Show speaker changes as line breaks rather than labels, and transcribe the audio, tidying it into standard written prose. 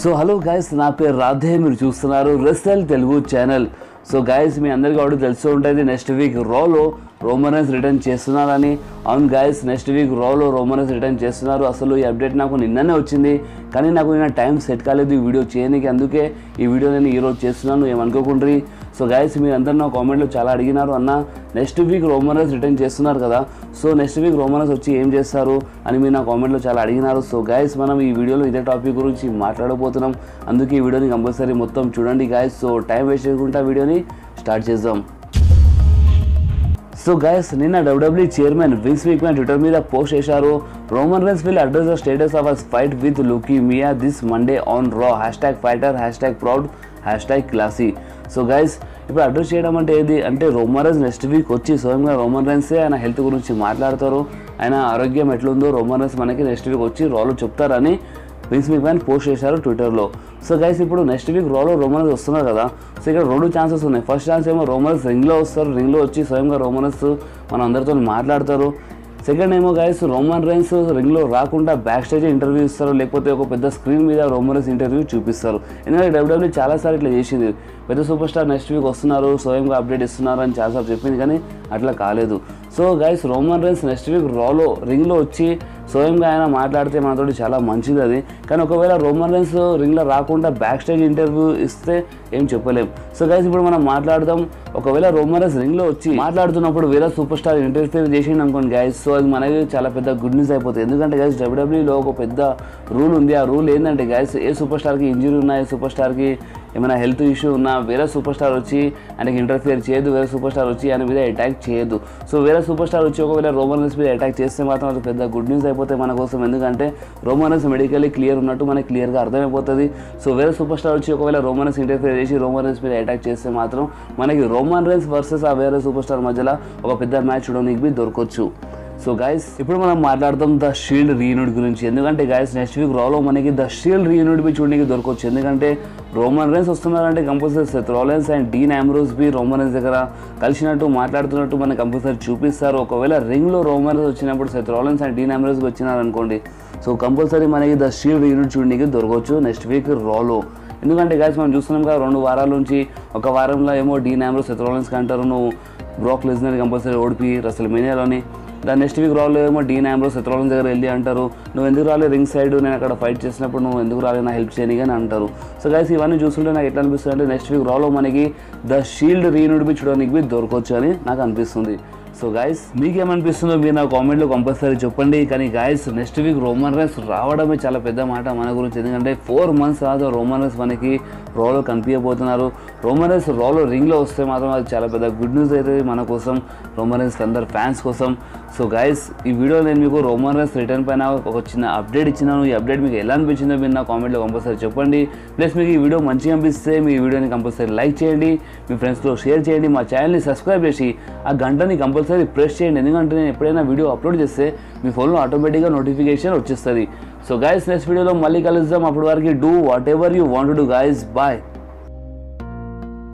So hello guys, నా పేరు రాధే, మీరు చూస్తున్నారు wrestle Telugu channel. So guys, మీ అందరికీ ఆల్రెడీ తెలుస్తూ ఉంటుంది నెక్స్ట్ వీక్ రాలో రోమన్ రైన్స్ రిటర్న్ చేస్తున్నారని. అవును గైస్, నెక్స్ట్ వీక్ రాలో రోమన్ రైన్స్ రిటర్న్ చేస్తున్నారు. అసలు ఈ అప్డేట్ నాకు నిన్ననే వచ్చింది, కానీ నాకు నిన్న టైం సెట్ కాలేదు ఈ వీడియో చేయడానికి. అందుకే ఈ వీడియో నేను ఈరోజు చేస్తున్నాను, ఏమనుకోకుండ్రి. సో గైస్, మీరు అందరూ నా కామెంట్లో చాలా అడిగినారు, అన్న next week Roman Reigns return చేస్తున్నారు కదా, so next week Roman Reigns వచ్చి ఏం చేస్తారు అని మీరు నా కామెంట్లో చాలా అడిగినారు. సో గైస్, మనం ఈ వీడియోలో ఇదే టాపిక్ గురించి మాట్లాడబోతున్నాం. అందుకే ఈ వీడియోని కంపల్సరీ మొత్తం చూడండి గైస్. సో టైం వేస్ట్ చేయకుండా వీడియోని స్టార్ట్ చేద్దాం. సో గైస్, నిన్న WWE chairman Vince McMahon Twitter మీద పోస్ట్ చేశారు, Roman Reigns will address the status of us fight with leukaemia this Monday on Raw, #fighter, #proud, #classy. So guys, ఇప్పుడు address చేయడం అంటే ఏది అంటే, రోమన్ రైన్స్ నెక్స్ట్ వీక్ వచ్చి స్వయంగా Roman రైన్సే ఆయన హెల్త్ గురించి మాట్లాడతారు, ఆయన ఆరోగ్యం ఎట్లుందో రోమన్ రైన్స్ మనకి నెక్స్ట్ వీక్ వచ్చి రాలో చెప్తారని విన్స్ McMahon పోస్ట్ చేశారు ట్విట్టర్లో. సో గైస్, ఇప్పుడు నెక్స్ట్ వీక్ రాలో రోమన్ రైన్స్ వస్తున్నారు కదా, సో ఇక్కడ 2 ఛాన్సెస్ ఉన్నాయి. ఫస్ట్ ఛాన్స్ ఏమో రోమన్ రైన్స్ రింగ్లో వస్తారు, రింగ్లో వచ్చి స్వయంగా రోమన్ రైన్స్ మన అందరితో మాట్లాడతారు. సెకండ్ ఏమో గైస్, రోమన్ రైన్స్ రింగ్లో రాకుండా బ్యాక్ స్టేజ్ ఇంటర్వ్యూ ఇస్తారు, లేకపోతే ఒక పెద్ద స్క్రీన్ మీద రోమన్ రైన్స్ ఇంటర్వ్యూ చూపిస్తారు. ఎందుకంటే WWE చాలాసార్లు ఇట్లా చేసింది, పెద్ద సూపర్ స్టార్ నెక్స్ట్ వీక్ వస్తున్నారు, స్వయంగా అప్డేట్ ఇస్తున్నారు అని చాలాసార్లు చెప్పింది, కానీ అట్లా కాలేదు. So guys, Roman Reigns next week రాలో రింగ్లో వచ్చి స్వయంగా ఆయన మాట్లాడితే మనతోటి చాలా మంచిది అది. కానీ ఒకవేళ రోమన్ రైన్స్ రింగ్లో రాకుండా బ్యాక్ స్టేజ్ ఇంటర్వ్యూ ఇస్తే ఏం చెప్పలేం. సో గైస్, ఇప్పుడు మనం మాట్లాడదాం, ఒకవేళ రోమన్ రైన్స్ రింగ్లో వచ్చి మాట్లాడుతున్నప్పుడు వేరే సూపర్ స్టార్ ఇంటర్ఫియర్ చేసిండు అనుకోండి గైస్, సో అది మనకి చాలా పెద్ద గుడ్ న్యూస్ అయిపోతుంది. ఎందుకంటే గైస్, WWEలో ఒక పెద్ద రూల్ ఉంది. ఆ రూల్ ఏంటంటే గైస్, ఏ సూపర్ స్టార్కి ఇంజరీ ఉన్నా, ఏ సూపర్ స్టార్కి ఏమైనా హెల్త్ ఇష్యూ ఉన్నా, వేరే సూపర్ స్టార్ వచ్చి ఆయనకి ఇంటర్ఫియర్ చేయదు, వేరే సూపర్ స్టార్ వచ్చి ఆయన మీద అటాక్ చేయదు. సో వేరే సూపర్ స్టార్ వచ్చి ఒకవేళ రోమన్ రైన్స్ మీద అటాక్ చేస్తే మాత్రం అది పెద్ద గుడ్ న్యూస్ అయిపోతాయి మన కోసం. ఎందుకంటే రోమన్ రైన్స్ మెడికల్లీ క్లియర్ ఉన్నట్టు మనకి క్లియర్గా అర్థమైపోతుంది. సో వేరే సూపర్ స్టార్ వచ్చి ఒకవేళ రోమన్ రైన్స్ ఇంటర్ఫియర్ చేసి రోమన్ రైన్స్ మీద అటాక్ చేస్తే మాత్రం మనకి రోమన్ రైన్స్ వర్సెస్ ఆ వేరే సూపర్ స్టార్ మధ్యలో ఒక పెద్ద మ్యాచ్ చూడడానికి దొరకవచ్చు. సో గైస్, ఇప్పుడు మనం మాట్లాడదాం ద షీల్డ్ రీయూనిట్ గురించి. ఎందుకంటే గైస్, నెక్స్ట్ వీక్ రాలో మనకి ద షీల్డ్ రీయూనిట్ బి చూడడానికి దొరకవచ్చు. ఎందుకంటే రోమన్ రైన్స్ వస్తున్నారంటే compulsory Seth Rollins and Dean Ambrose బి రోమన్ రైన్స్ దగ్గర కలిసినట్టు మాట్లాడుతున్నట్టు మనకి కంపల్సరీ చూపిస్తారు. ఒకవేళ రింగ్లో రోమన్ రైన్స్ వచ్చినప్పుడు Seth Rollins and Dean Ambrose వచ్చినారనుకోండి, సో కంపల్సరీ మనకి ద షీల్డ్ రీయూనిట్ చూడడానికి దొరకవచ్చు నెక్స్ట్ వీక్ రాలో. ఎందుకంటే గైస్, మనం చూస్తున్నాం కదా 2 వారాల నుంచి, ఒక వారంలో ఏమో డీన్ ఆంబ్రోస్ సెత్ రాలిన్స్ అంటారు, నువ్వు బ్రాక్ లెస్నర్ కంపల్సరీ ఓడిపి రెస్ల్మేనియాలోని. దాని నెక్స్ట్ వీక్ రాలో ఏమో డీన్ ఆంబ్రోస్ సెత్ రాలిన్స్ దగ్గర వెళ్ళి అంటారు, నువ్వు ఎందుకు రాలేదు రింగ్ సైడ్, నేను అక్కడ ఫైట్ చేసినప్పుడు నువ్వు ఎందుకు రాలేదు నా హెల్ప్ చేయని అని అంటారు. సో గైస్, ఇవన్నీ చూస్తుంటే నాకు ఎట్లా అనిపిస్తుంది అంటే, నెక్స్ట్ వీక్ రాలో మనకి ద షీల్డ్ రీయూనిట్ బి చూడడానికి దొరకవచ్చు అని నాకు అనిపిస్తుంది. సో గైస్, మీకేమనిపిస్తుందో మీరు నా కామెంట్లో కంపల్సరీ చెప్పండి. కానీ guys, next week Roman Reigns రావడమే చాలా పెద్ద మాట మన గురించి. ఎందుకంటే 4 months తర్వాత రోమన్ రైన్స్ మనకి రాలో కనిపించబోతున్నారు. రోమన్ రైన్స్ రాలో రింగ్లో వస్తే మాత్రం అది చాలా పెద్ద గుడ్ న్యూస్ అవుతుంది మన కోసం, రోమన్ రైన్స్ అందరు ఫ్యాన్స్ కోసం. సో గైస్, ఈ వీడియో నేను మీకు రోమన్ రైన్స్ రిటర్న్ పైన ఒక చిన్న అప్డేట్ ఇచ్చినాను. ఈ అప్డేట్ మీకు ఎలా అనిపించిందో మీరు నా కామెంట్లో కంపల్సరీ చెప్పండి. ప్లస్ మీకు ఈ వీడియో మంచిగా అనిపిస్తే మీ వీడియోని కంపల్సరీ లైక్ చేయండి, మీ ఫ్రెండ్స్తో షేర్ చేయండి, మా ఛానల్ని సబ్స్క్రైబ్ చేసి ఆ గంటని కంపల్సరీ ప్రెస్ చేయండి. ఎందుకంటే నేను ఎప్పుడైనా వీడియో అప్లోడ్ చేస్తే మీ ఫోన్లో ఆటోమేటిక్గా నోటిఫికేషన్ వచ్చేస్తుంది. సో గైస్, నెక్స్ట్ వీడియోలో మళ్ళీ కలుద్దాం. అప్పటి వరకు do whatever you want to do guys. Bye.